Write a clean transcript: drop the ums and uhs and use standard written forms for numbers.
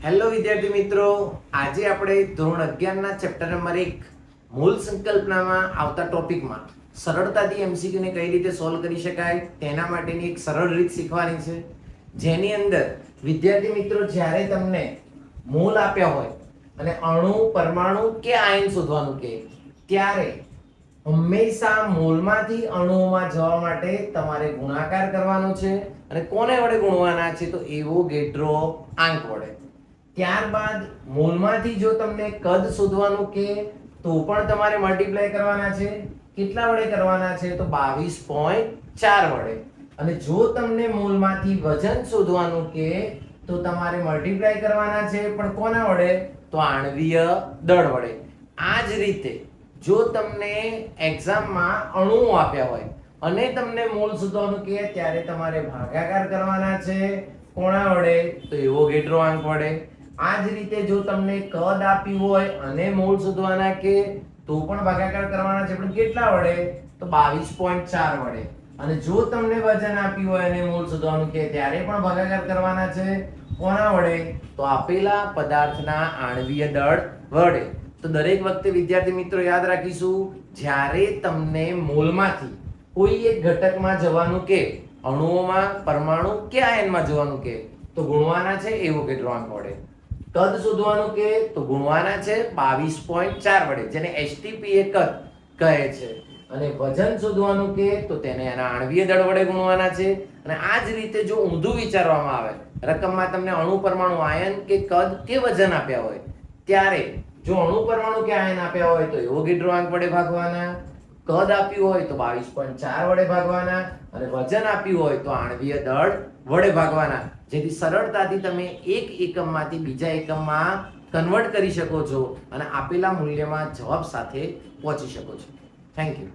Hello વિદ્યાર્થી મિત્રો, આજે આપણે ધોરણ 11 ના ચેપ્ટર નંબર 1 મૂળ સંકલ્પનામાં આવતા ટોપિકમાં સરળતાથી એમસીક્યુ ને કઈ રીતે સોલ્વ કરી શકાય તેના માટેની એક સરળ રીત શીખવાની છે, જેની અંદર વિદ્યાર્થી મિત્રો જ્યારે તમને મૂળ આપ્યા હોય અને અણુ, પરમાણુ કે આયન શોધવાનું કહે ત્યારે હંમેશા મૂળમાંથી અણુઓમાં જવા માટે તમારે ગુણાકાર કરવાનો છે અને કોને વડે ગુણવાના છે તો એવોગેડ્રો આંક વડે. ત્યારબાદ મૂળમાંથી જો તમને કદ શોધવાનું કે તો પણ તમારે મલ્ટીપ્લાય કરવાના છે. કેટલા વડે કરવાના છે તો 22.4 વડે. અને જો તમને મૂળમાંથી વજન શોધવાનું કે તો તમારે મલ્ટીપ્લાય કરવાના છે, પણ કોના વડે તો આણ્વીય દળ વડે. આ જ રીતે જો તમને એક્ઝામમાં અણુઓ આપ્યા હોય અને તમને મૂળ શોધવાનું કે ત્યારે તમારે ભાગાકાર કરવાના છે. કોના વડે તો એવોગેડ્રો આંક વડે. આ જ રીતે જો તમને કદ આપ્યું હોય અને મૂળ શોધવાના કે તો પણ ભાગાકાર કરવાના છે, પણ કેટલા વડે તો 22.4 વડે. અને જો તમને વજન આપ્યું હોય અને મૂળ શોધવાનું કે ત્યારે પણ ભાગાકાર કરવાના છે. કોના વડે તો આપેલા પદાર્થના આણ્વીય દળ વડે. તો દરેક વખતે વિદ્યાર્થી મિત્રો યાદ રાખીશું, જ્યારે તમને મૂળમાંથી કોઈ એક ઘટકમાં જવાનું કે અણુઓમાં, પરમાણુ કે આયનમાં જવાનું કે તો ગુણવાના છે એવોગેડ્રો આંક વડે. કદ શોધવાનું કે તો ગુણવાના છે 22.4 વડે, જેને એસટીપીએ કદ કહે છે. અને વજન શોધવાનું કે તો તેને એના આણ્વીય દળ વડે ગુણવાના છે. અને આ જ રીતે જો ઊંધું વિચારવામાં આવે, રકમમાં તમને અણુ, પરમાણુ, આયન કે કદ કે વજન આપ્યા હોય ત્યારે જો અણુ, પરમાણુ કે આયન આપ્યા હોય તો એવોગેડ્રો આંક વડે ભાગવાના, કદ આપ્યું હોય તો 22.4 વડે ભાગવાના અને વજન આપ્યું હોય તો આણ્વીય દળ વડે ભાગવાના, જેથી સરળતાથી તમે એક એકમમાંથી બીજા એકમમાં કન્વર્ટ કરી શકો છો અને આપેલા મૂલ્યમાં જવાબ સાથે પહોંચી શકો છો. Thank you.